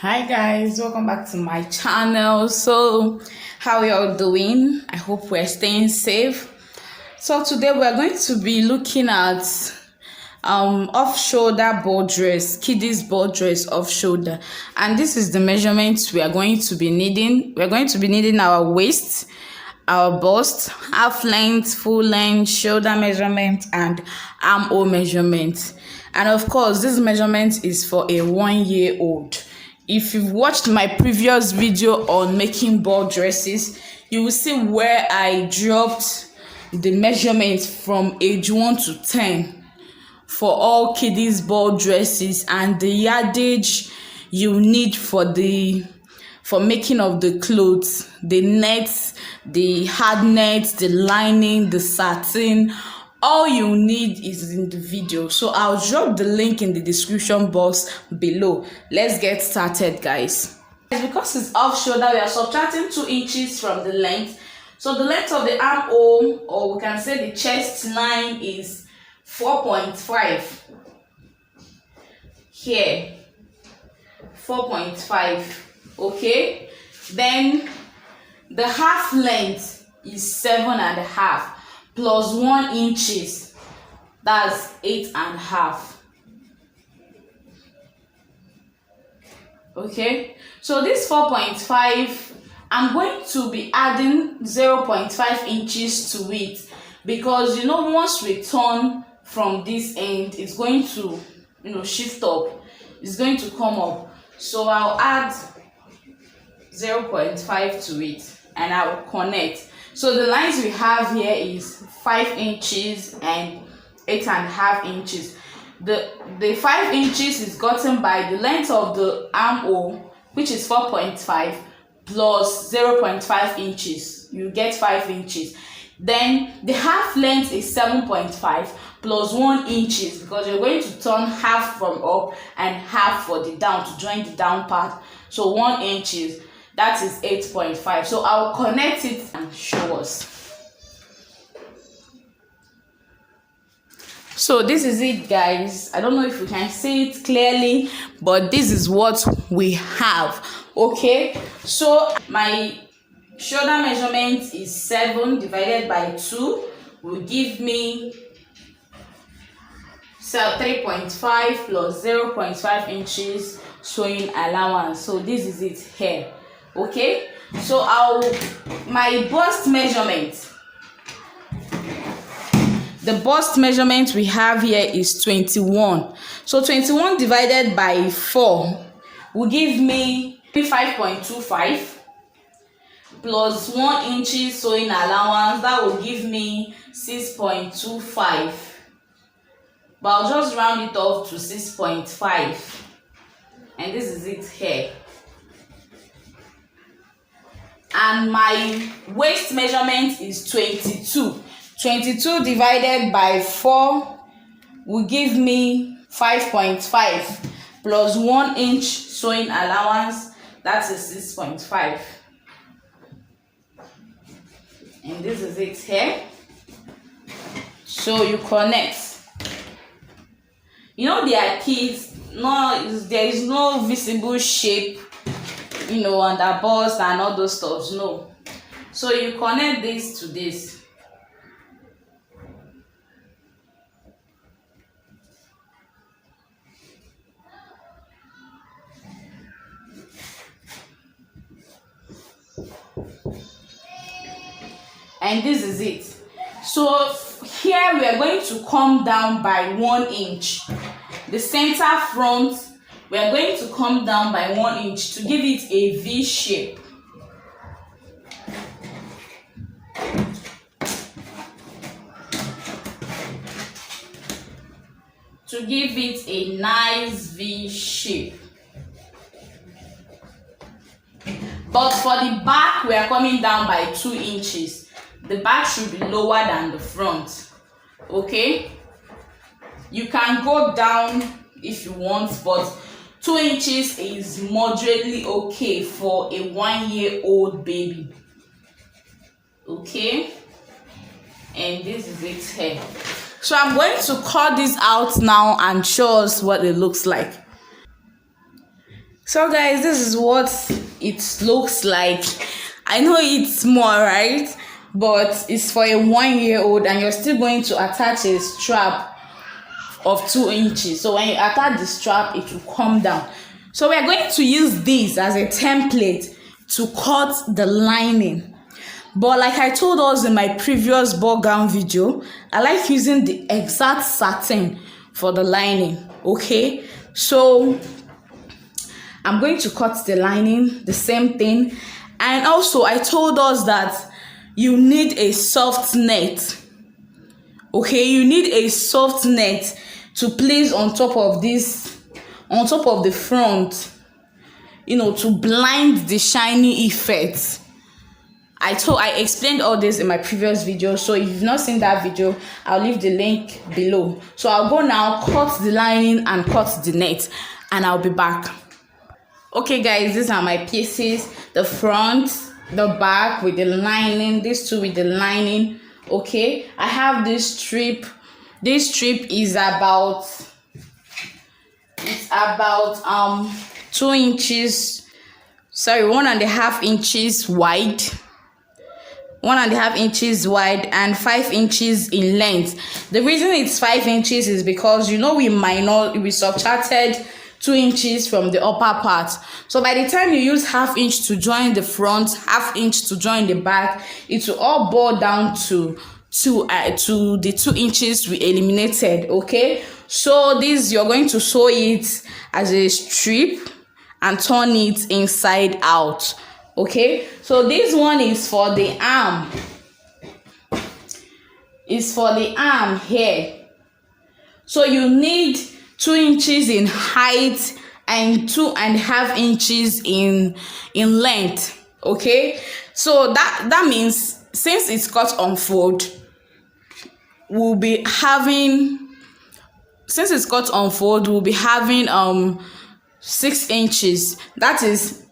Hi guys, welcome back to my channel. So how y'all doing? I hope we're staying safe. So today we're going to be looking at off-shoulder ball dress, kiddies ball dress off shoulder, and this is the measurements we are going to be needing. We're going to be needing our waist, our bust, half length, full length, shoulder measurement, and armhole measurement. And of course, this measurement is for a 1-year-old. If you've watched my previous video on making ball dresses, you will see where I dropped the measurements from age 1 to 10 for all kiddies ball dresses and the yardage you need for making of the clothes, the nets, the hard nets, the lining, the satin. All you need is in the video, so I'll drop the link in the description box below. Let's get started, guys. Because it's off shoulder, we are subtracting 2 inches from the length. So the length of the armhole, or we can say the chest line, is 4.5. Here 4.5. okay, then the half length is 7.5 plus 1 inches, that's 8.5. okay, so this 4.5, I'm going to be adding 0.5 inches to it, because once we turn from this end, it's going to shift up, it's going to come up. So I'll add 0.5 to it and I'll connect. So the lines we have here is 5 inches and 8.5 inches. The 5 inches is gotten by the length of the armhole, which is 4.5, plus 0.5 inches. You get 5 inches. Then the half length is 7.5 plus 1 inches, because you're going to turn half from up and half for the down to join the down part. So 1 inches, that is 8.5. So I'll connect it and show us. So this is it, guys. I don't know if you can see it clearly, but this is what we have. Okay, so my shoulder measurement is 7 divided by 2 will give me 3.5 plus 0.5 inches sewing allowance. So this is it here. Okay, so my bust measurement, the bust measurement we have here is 21. So 21 divided by 4 will give me 5.25 plus 1 inches sewing allowance, that will give me 6.25. But I'll just round it off to 6.5, and this is it here. And my waist measurement is 22. 22 divided by 4 will give me 5.5 plus 1 inch sewing allowance, that is 6.5. And this is it here. So you connect. There are kids, there is no visible shape, under bust and all those stuff, no. So you connect this to this. And this is it. So here we are going to come down by 1 inch. The center front, we are going to come down by 1 inch to give it a V shape. To give it a nice V shape. But for the back, we are coming down by 2 inches. The back should be lower than the front. Okay, you can go down if you want, but 2 inches is moderately okay for a 1-year-old baby. Okay, and this is it here. So I'm going to cut this out now and show us what it looks like. So guys, this is what it looks like. I know it's more, right? But it's for a 1-year-old, and you're still going to attach a strap of 2 inches. So when you attach the strap, it will come down. So we are going to use this as a template to cut the lining. But like I told us in my previous ball gown video, I like using the exact satin for the lining. Okay, so I'm going to cut the lining, the same thing. And also I told us that you need a soft net. Okay, you need a soft net to place on top of this, on top of the front, to blind the shiny effect. I explained all this in my previous video, so if you've not seen that video, I'll leave the link below. So I'll go now, cut the lining and cut the net, and I'll be back. Okay guys, these are my pieces: the front, the back with the lining, these two with the lining. Okay, I have this strip. This strip is about 2 inches, sorry, 1.5 inches wide, 1.5 inches wide and 5 inches in length. The reason it's 5 inches is because we subtracted 2 inches from the upper part. So by the time you use 1/2 inch to join the front, 1/2 inch to join the back, it will all boil down to the 2 inches we eliminated. Okay, so this, you're going to sew it as a strip and turn it inside out. Okay, so this one is for the arm. It's for the arm here. So you need 2 inches in height and 2.5 inches in length. Okay, so that means since it's cut on fold, we'll be having 6 inches. That is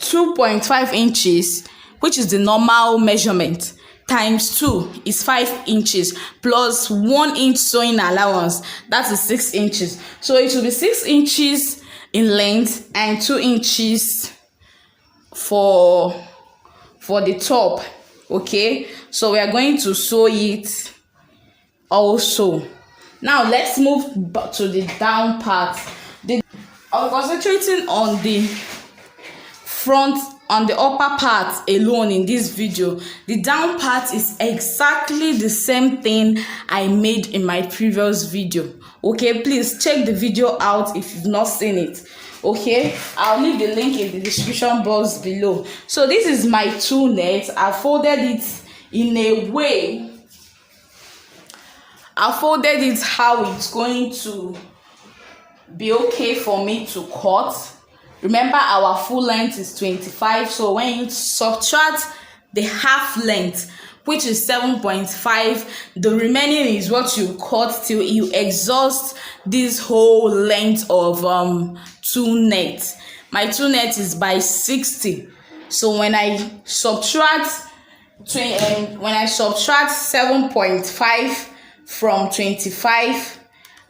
2.5 inches, which is the normal measurement, times 2 is 5 inches, plus 1 inch sewing allowance, that is 6 inches. So it will be 6 inches in length and 2 inches for the top. Okay, so we are going to sew it also. Now let's move to the down part. I'm concentrating on the front, on the upper part alone in this video. The down part is exactly the same thing I made in my previous video. Okay, please check the video out if you've not seen it. Okay, I'll leave the link in the description box below. So this is my 2 nets. I folded it in a way, I folded it how it's going to be okay for me to cut. Remember, our full length is 25, so when you subtract the half length, which is 7.5, the remaining is what you cut till you exhaust this whole length of 2 nets. My 2 nets is by 60, so when I subtract 7.5 from 25,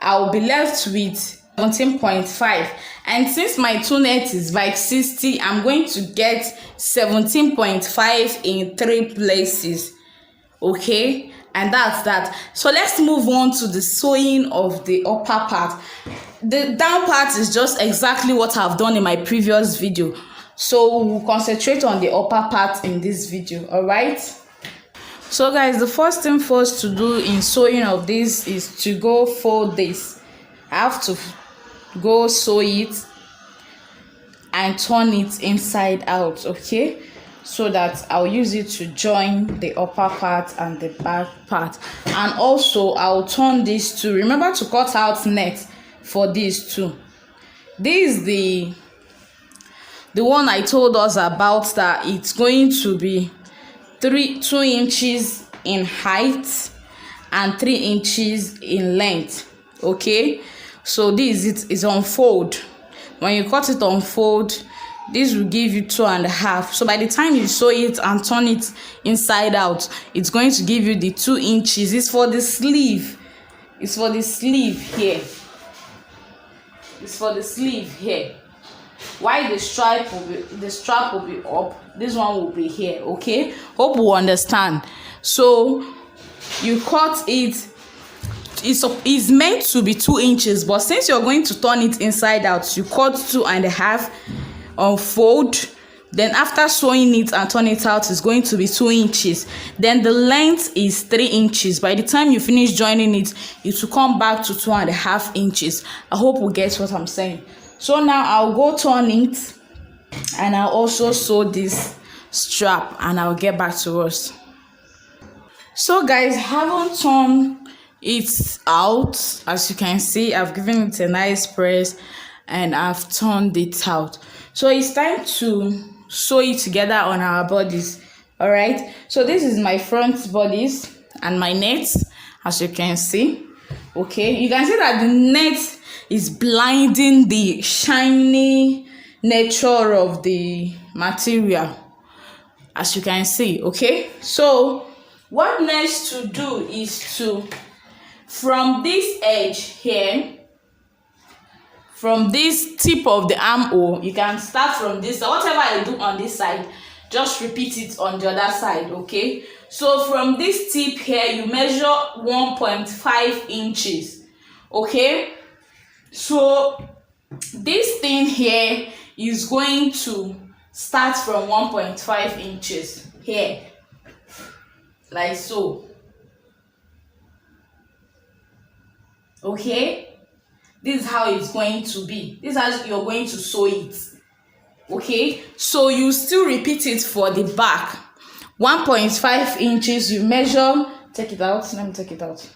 I'll be left with 17.5. And since my 2 net is by 60, I'm going to get 17.5 in 3 places. Okay, and that's that. So let's move on to the sewing of the upper part. The down part is just exactly what I've done in my previous video, so we'll concentrate on the upper part in this video. All right, so guys, the first thing for us to do in sewing of this is to go fold this. I have to go sew it and turn it inside out. Okay, so that I'll use it to join the upper part and the back part. And also I'll turn this to, remember to cut out net for these two. This is the one I told us about, that it's going to be 2 inches in height and 3 inches in length. Okay, so this is on fold. When you cut it on fold, this will give you 2.5. So by the time you sew it and turn it inside out, it's going to give you the 2 inches. It's for the sleeve. It's for the sleeve here. It's for the sleeve here. Why the strap will be up, this one will be here. Okay, hope you understand. So you cut it. It's meant to be 2 inches, but since you're going to turn it inside out, you cut 2.5, unfold. Then after sewing it and turn it out, it's going to be 2 inches. Then the length is 3 inches. By the time you finish joining it, it will come back to 2.5 inches. I hope you get what I'm saying. So now I'll go turn it, and I'll also sew this strap, and I'll get back to us. So guys, I haven't turned it out. As you can see, I've given it a nice press and I've turned it out. So it's time to sew it together on our bodies. All right, so this is my front bodies and my net, as you can see. Okay, you can see that the net is blinding the shiny nature of the material, as you can see. Okay, so what next to do is to, from this edge here, from this tip of the armhole, you can start from this. So whatever I do on this side, just repeat it on the other side. Okay, so from this tip here, you measure 1.5 inches. Okay, so this thing here is going to start from 1.5 inches here, like so. Okay, this is how it's going to be. This is how you're going to sew it. Okay, so you still repeat it for the back. 1.5 inches, you measure, take it out, let me take it out.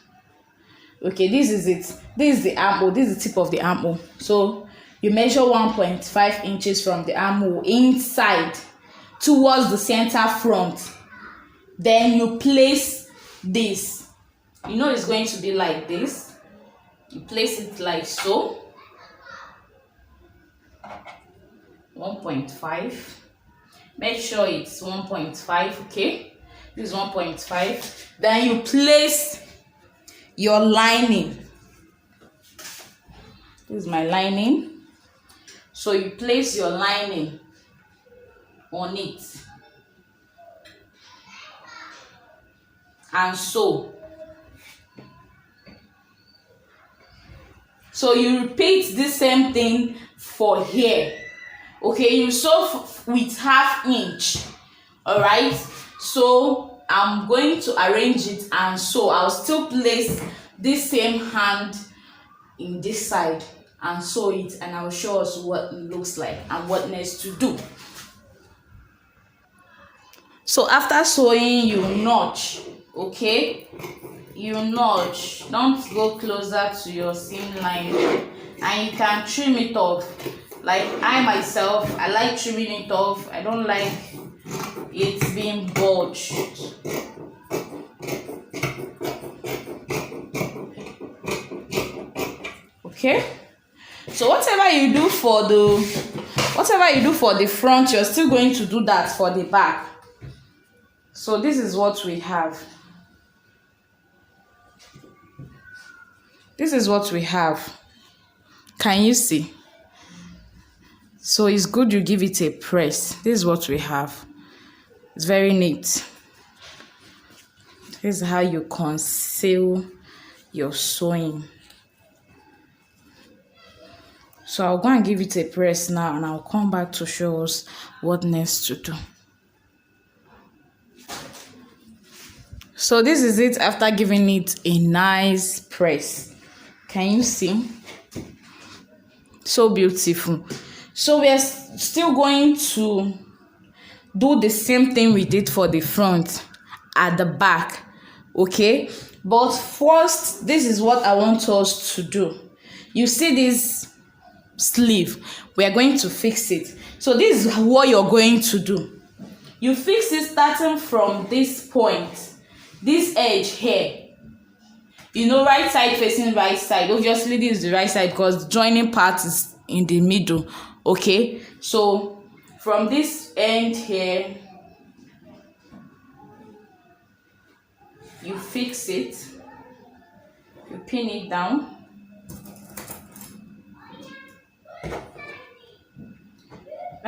Okay, this is it. This is the armhole, this is the tip of the armhole. So you measure 1.5 inches from the armhole inside towards the center front. Then you place this. You know it's going to be like this. You place it like so. 1.5. Make sure it's 1.5. Okay, this is 1.5. Then you place your lining. This is my lining. So you place your lining on it and sew. So you repeat the same thing for here. Okay, you sew with 1/2 inch. All right, so I'm going to arrange it and sew. I'll still place this same hand in this side and sew it, and I'll show us what it looks like and what next to do. So after sewing, you notch. Okay, you notch. Don't go closer to your seam line, and you can trim it off. Like I myself, I like trimming it off. I don't like it being bulged. Okay, so whatever you do for the front, you're still going to do that for the back. So this is what we have. This is what we have. Can you see? So it's good you give it a press. This is what we have. It's very neat. This is how you conceal your sewing. So I'll go and give it a press now, and I'll come back to show us what next to do. So this is it after giving it a nice press. Can you see? So beautiful. So we are still going to do the same thing we did for the front at the back. Okay, but first, this is what I want us to do. You see this sleeve, we are going to fix it. So this is what you're going to do. You fix it starting from this point, this edge here. You know, right side facing right side. Obviously this is the right side because the joining part is in the middle. Okay, so from this end here, you fix it, you pin it down,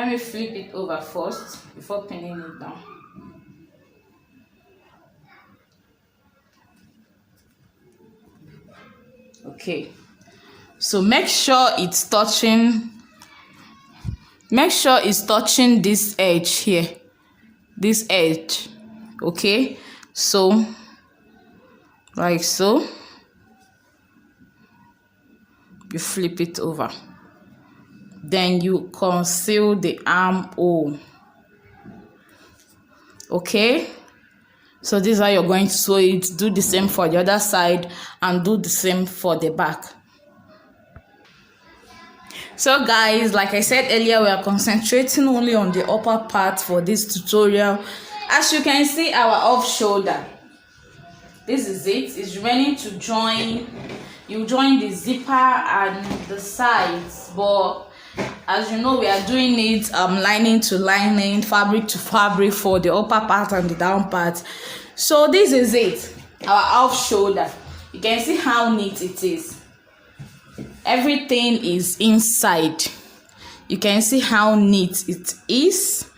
Let me flip it over first before pinning it down. Okay, so make sure it's touching this edge here, this edge. Okay, so like so, you flip it over, then you conceal the armhole. Okay, so this is how you're going to sew it. Do the same for the other side and do the same for the back. So guys, like I said earlier, we are concentrating only on the upper part for this tutorial. As you can see, our off shoulder, this is it. It's remaining to join. You join the zipper and the sides, but as you know, we are doing it lining to lining, fabric to fabric for the upper part and the down part. So this is it, our off shoulder. You can see how neat it is. Everything is inside. You can see how neat it is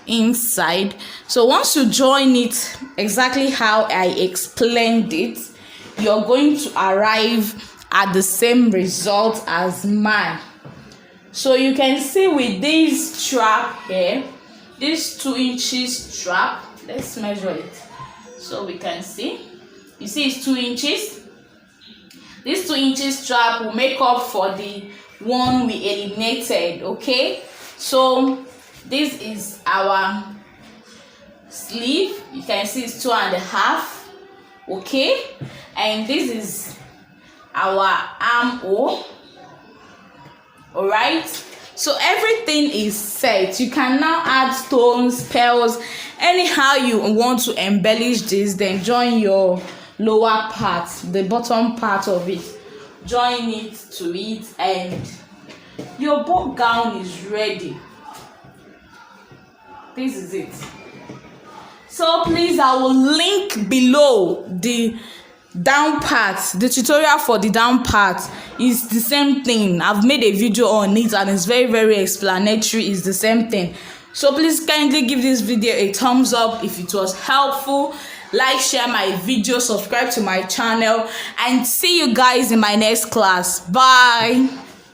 inside. So once you join it exactly how I explained it, you're going to arrive at the same result as mine. So you can see with this strap here, this 2 inches strap, let's measure it so we can see. You see it's 2 inches. This 2 inches strap will make up for the one we eliminated. Okay, so this is our sleeve. You can see it's 2.5. Okay, and this is our armhole. All right, so everything is set. You can now add stones, pearls, anyhow you want to embellish this. Then join your lower part, the bottom part of it, join it to it, and your bow gown is ready. This is it. So please, I will link below the down part. The tutorial for the down part is the same thing. I've made a video on it and it's very explanatory. It's the same thing. So please kindly give this video a thumbs up if it was helpful. Like, share my video, subscribe to my channel, and see you guys in my next class. Bye.